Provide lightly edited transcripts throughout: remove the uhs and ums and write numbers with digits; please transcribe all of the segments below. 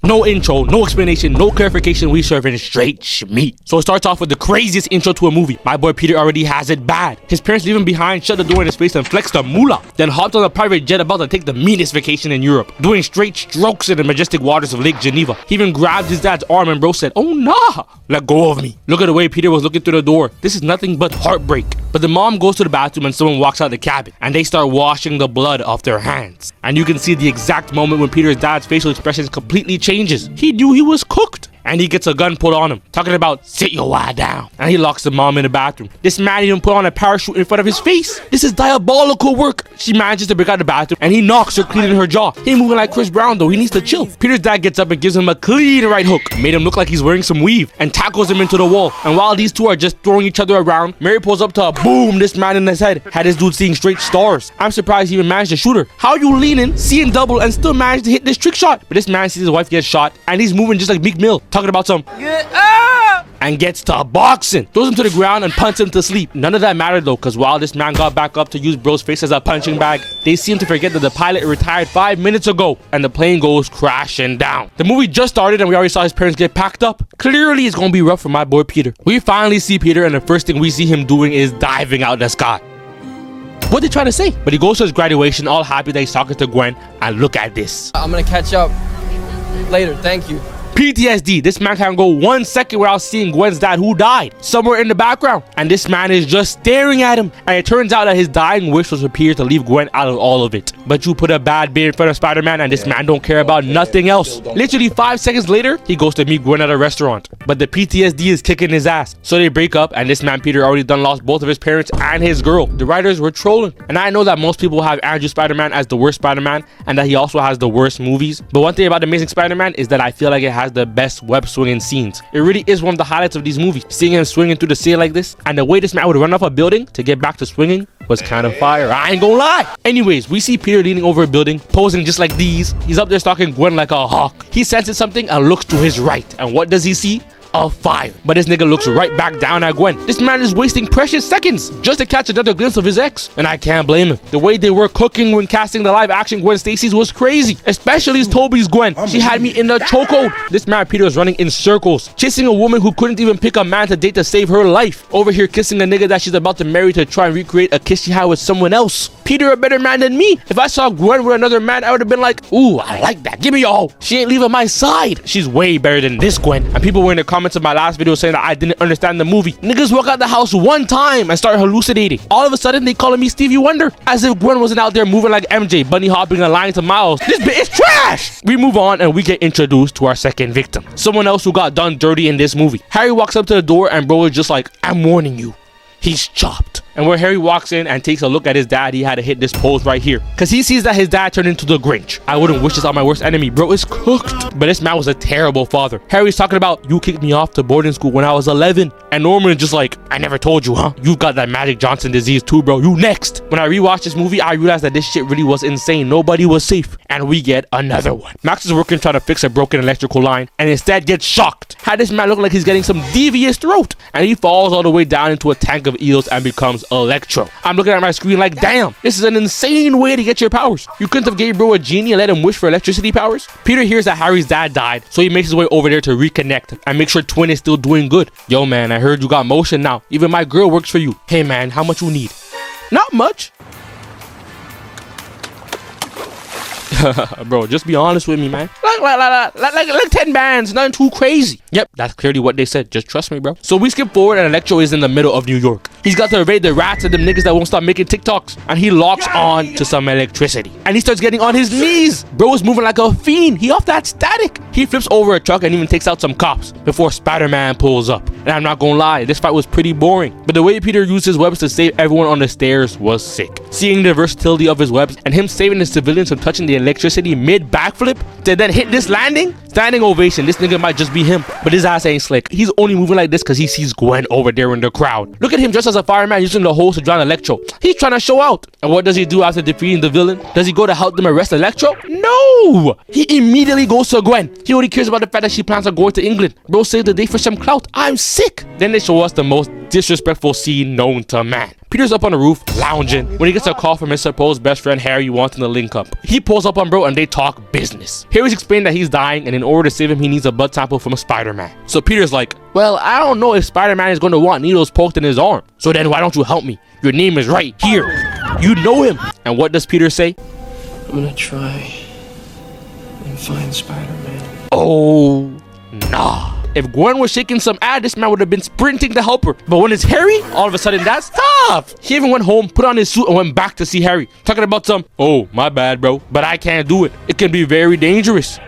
No intro, no explanation, no clarification. We serving straight schmeat. So it starts off with the craziest intro to a movie. My boy Peter already has it bad. His parents leave him behind, shut the door in his face, and flex the moolah. Then hopped on a private jet about to take the meanest vacation in Europe, doing straight strokes in the majestic waters of Lake Geneva. He even grabbed his dad's arm and bro said, "Oh nah, let go of me." Look at the way Peter was looking through the door. This is nothing but heartbreak. But the mom goes to the bathroom and someone walks out the cabin, and they start washing the blood off their hands. And you can see the exact moment when Peter's dad's facial expressions completely changes. He knew he was cooked. And he gets a gun pulled on him, talking about sit your eye down. And he locks the mom in the bathroom. This man even put on a parachute in front of his face. This is diabolical work. She manages to break out the bathroom and he knocks her clean in her jaw. He ain't moving like Chris Brown though, he needs to chill. Peter's dad gets up and gives him a clean right hook, made him look like he's wearing some weave, and tackles him into the wall. And while these two are just throwing each other around, Mary pulls up to a boom this man in his head. Had this dude seeing straight stars. I'm surprised he even managed to shoot her. How are you leaning, seeing double, and still manage to hit this trick shot? But this man sees his wife get shot and he's moving just like Meek Mill, talking about some and gets to boxing, throws him to the ground and punts him to sleep. None of that mattered though, because while this man got back up to use bro's face as a punching bag, they seem to forget that the pilot retired 5 minutes ago and the plane goes crashing down. The movie just started and we already saw his parents get packed up. Clearly it's gonna be rough for my boy Peter. We finally see Peter and the first thing we see him doing is diving out the sky. What they trying to say? But he goes to his graduation all happy that he's talking to Gwen, and look at this. I'm gonna catch up later, thank you. PTSD. This man can't go 1 second without seeing Gwen's dad, who died, somewhere in the background. And this man is just staring at him. And it turns out that his dying wish was for Peter to leave Gwen out of all of it. But you put a bad bit in front of Spider-Man and this man don't care about nothing else. Literally 5 seconds later, he goes to meet Gwen at a restaurant. But the PTSD is kicking his ass. So they break up and this man Peter already done lost both of his parents and his girl. The writers were trolling. And I know that most people have Andrew Spider-Man as the worst Spider-Man and that he also has the worst movies. But one thing about Amazing Spider-Man is that I feel like it has the best web swinging scenes. It really is one of the highlights of these movies. Seeing him swinging through the ceiling like this, and the way this man would run off a building to get back to swinging was kind of fire. I ain't gonna lie. Anyways, we see Peter leaning over a building, posing just like these. He's up there stalking Gwen like a hawk. He senses something and looks to his right. And what does he see? A fire. But this nigga looks right back down at Gwen. This man is wasting precious seconds just to catch another glimpse of his ex. And I can't blame him. The way they were cooking when casting the live action Gwen Stacy's was crazy. Especially Toby's Gwen. She had me in the chokehold. This man Peter was running in circles, chasing a woman who couldn't even pick a man to date to save her life. Over here kissing a nigga that she's about to marry to try and recreate a kiss she had with someone else. Peter a better man than me. If I saw Gwen with another man, I would have been like, ooh, I like that. Give me your hoe. She ain't leaving my side. She's way better than this Gwen. And people were in the comments of my last video saying that I didn't understand the movie. Niggas walk out the house one time and start hallucinating. All of a sudden, they calling me Stevie Wonder. As if Gwen wasn't out there moving like MJ, bunny hopping and lying to Miles. This bitch is trash! We move on and we get introduced to our second victim. Someone else who got done dirty in this movie. Harry walks up to the door and bro is just like, I'm warning you. He's chopped. And where Harry walks in and takes a look at his dad, he had to hit this pose right here. Because he sees that his dad turned into the Grinch. I wouldn't wish this on my worst enemy. Bro is cooked. But this man was a terrible father. Harry's talking about, you kicked me off to boarding school when I was 11. And Norman is just like, I never told you, huh? You've got that Magic Johnson disease too, bro. You next. When I rewatched this movie, I realized that this shit really was insane. Nobody was safe. And we get another one. Max is working trying to fix a broken electrical line and instead gets shocked. Had this man look like he's getting some devious throat. And he falls all the way down into a tank of eels and becomes Electro. I'm looking at my screen like, damn, this is an insane way to get your powers. You couldn't have gave bro a genie and let him wish for electricity powers? Peter hears that Harry's dad died, so he makes his way over there to reconnect and make sure Twin is still doing good. Yo man, I heard you got motion now. Even my girl works for you. Hey man, how much you need? Not much. Bro, just be honest with me, man. Like 10 bands, nothing too crazy. Yep, that's clearly what they said. Just trust me, bro. So we skip forward and Electro is in the middle of New York. He's got to evade the rats and them niggas that won't stop making TikToks. And he locks on to some electricity. And he starts getting on his knees. Bro is moving like a fiend. He off that static. He flips over a truck and even takes out some cops before Spider-Man pulls up. And I'm not gonna lie, this fight was pretty boring. But the way Peter used his webs to save everyone on the stairs was sick. Seeing the versatility of his webs and him saving the civilians from touching the electricity mid backflip to then hit this landing, standing ovation. This nigga might just be him, but his ass ain't slick. He's only moving like this because he sees Gwen over there in the crowd. Look at him dressed as a fireman using the hose to drown Electro. He's trying to show out. And what does he do after defeating the villain? Does he go to help them arrest Electro? No! He immediately goes to Gwen. He only cares about the fact that she plans on going to England. Bro saved the day for some clout. I'm sick. Then they show us the most disrespectful scene known to man. Peter's up on the roof, lounging, when he gets a call from his supposed best friend Harry wanting to link up. He pulls up on bro and they talk business. Harry's explaining that he's dying and in order to save him, he needs a blood sample from Spider-Man. So Peter's like, well, I don't know if Spider-Man is going to want needles poked in his arm. So then why don't you help me? Your name is right here. You know him. And what does Peter say? I'm gonna try and find Spider-Man. Oh, nah. If Gwen was shaking some ass, this man would have been sprinting to help her. But when it's Harry, all of a sudden that's tough. He even went home, put on his suit, and went back to see Harry. Talking about some, oh, my bad, bro. But I can't do it. It can be very dangerous.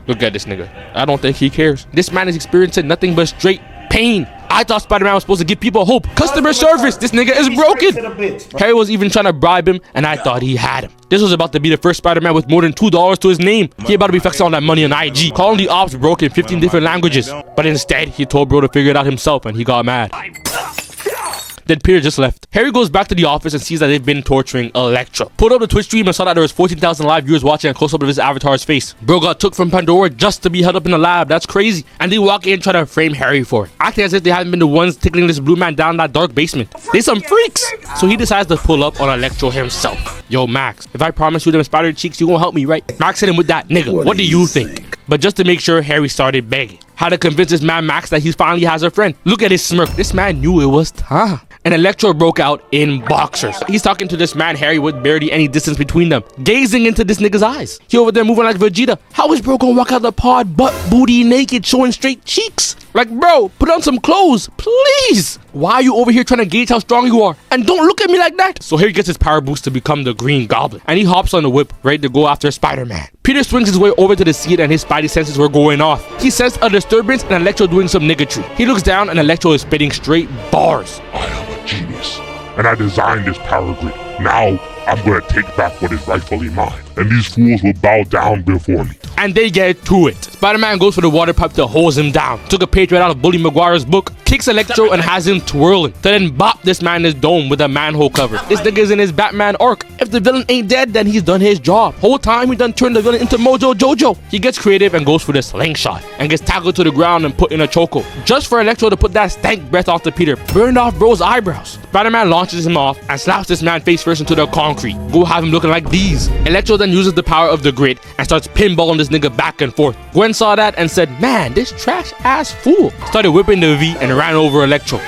Look at this nigga. I don't think he cares. This man is experiencing nothing but straight pain. I thought Spider-Man was supposed to give people hope. Customer service. This nigga is broken. Harry was even trying to bribe him, and I thought he had him. This was about to be the first Spider-Man with more than $2 to his name. He about to be flexing on that money on IG, calling the ops broke in 15 different languages. But instead, he told bro to figure it out himself, and he got mad. Then Peter just left. Harry goes back to the office and sees that they've been torturing Electro. Pulled up the Twitch stream and saw that there was 14,000 live viewers watching a close-up of his avatar's face. Bro got took from Pandora just to be held up in the lab. That's crazy. And they walk in trying to frame Harry for it, acting as if they haven't been the ones tickling this blue man down that dark basement. They some freaks. So he decides to pull up on Electro himself. Yo, Max, if I promise you them spider cheeks, you gonna help me, right? Max hit him with that, nigga. What do you think? But just to make sure, Harry started begging. How to convince this man Max that he finally has a friend. Look at his smirk. This man knew it was time. And Electro broke out in boxers. He's talking to this man Harry with barely any distance between them, gazing into this nigga's eyes. He over there moving like Vegeta. How is bro gonna walk out the pod butt booty naked, showing straight cheeks? Like, bro, put on some clothes, please. Why are you over here trying to gauge how strong you are? And don't look at me like that. So Harry gets his power boost to become the Green Goblin. And he hops on the whip, ready to go after Spider-Man. Peter swings his way over to the seat and his spidey senses were going off. He sensed a disturbance and Electro doing some niggatry. He looks down and Electro is spitting straight bars. I am a genius, and I designed this power grid. Now, I'm gonna take back what is rightfully mine, and these fools will bow down before me. And they get to it. Spider-Man goes for the water pipe to hose him down. Took a page right out of Bully Maguire's book, kicks Electro and has him twirling. To then bop this man in his dome with a manhole cover. This nigga's in his Batman arc. If the villain ain't dead, then he's done his job. Whole time he done turned the villain into Mojo Jojo. He gets creative and goes for the slingshot and gets tackled to the ground and put in a choco. Just for Electro to put that stank breath off to Peter. Burned off bro's eyebrows. Spider-Man launches him off and slaps this man face first into the concrete. Go have him looking like these. Electro then uses the power of the grid and starts pinballing this nigga back and forth. Gwen saw that and said, man, this trash ass fool. Started whipping the V and ran over Electro.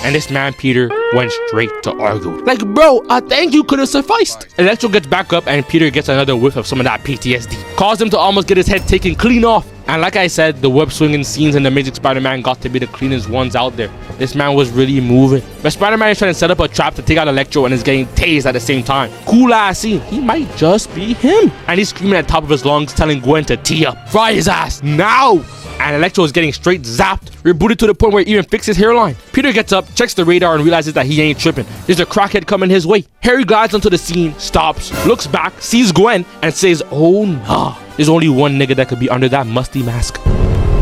And this man Peter went straight to argue. Like, bro, a thank you could have sufficed. Electro gets back up and Peter gets another whiff of some of that PTSD. Caused him to almost get his head taken clean off. And like I said, the web swinging scenes in the Amazing Spider-Man got to be the cleanest ones out there. This man was really moving. But Spider-Man is trying to set up a trap to take out Electro and is getting tased at the same time. Cool ass scene. He might just be him. And he's screaming at the top of his lungs, telling Gwen to tee up. Fry his ass now. And Electro is getting straight zapped, rebooted to the point where he even fixed his hairline. Peter gets up, checks the radar, and realizes that he ain't tripping. There's a crackhead coming his way. Harry glides onto the scene, stops, looks back, sees Gwen, and says, oh nah. There's only one nigga that could be under that musty mask.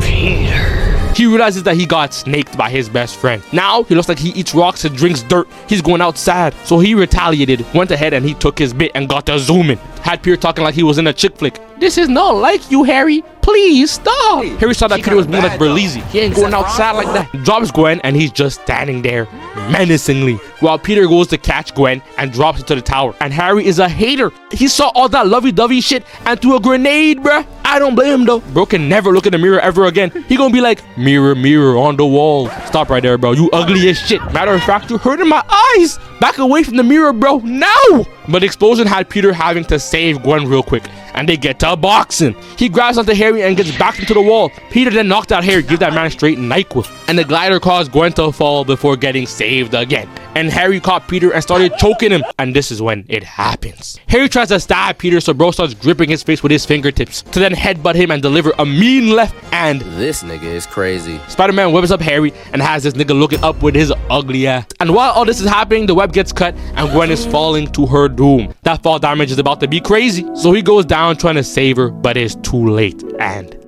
Peter. He realizes that he got snaked by his best friend. Now, he looks like he eats rocks and drinks dirt. He's going out sad. So he retaliated, went ahead and he took his bit and got to zooming. Had Peter talking like he was in a chick flick. This is not like you, Harry. Please stop. Harry saw that Peter was more like Berlizzi. He ain't going outside like that. Drops Gwen and he's just standing there menacingly while Peter goes to catch Gwen and drops into the tower. And Harry is a hater. He saw all that lovey-dovey shit and threw a grenade, bruh. I don't blame him though. Bro can never look in the mirror ever again. He gonna be like, mirror, mirror on the wall. Stop right there, bro. You ugly as shit. Matter of fact, you hurting my eyes. Back away from the mirror, bro. Now. But the explosion had Peter having to save Gwen real quick. And they get to boxing. He grabs onto Harry and gets back into the wall. Peter then knocked out Harry, give that man straight NyQuil. And the glider caused Gwen to fall before getting saved again. And Harry caught Peter and started choking him. And this is when it happens. Harry tries to stab Peter, so bro starts gripping his face with his fingertips to then headbutt him and deliver a mean left. And this nigga is crazy. Spider-Man webs up Harry and has this nigga looking up with his ugly ass. And while all this is happening, the web gets cut and Gwen is falling to her doom. That fall damage is about to be crazy. So he goes down trying to save her, but it's too late. And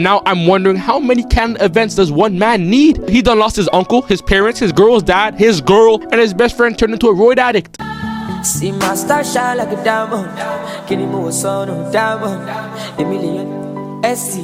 now I'm wondering, how many canon events does one man need? He done lost his uncle, his parents, his girl's dad, his girl, and his best friend turned into a roid addict. See my star shine like a diamond. Can you move a sun on diamond? A million SC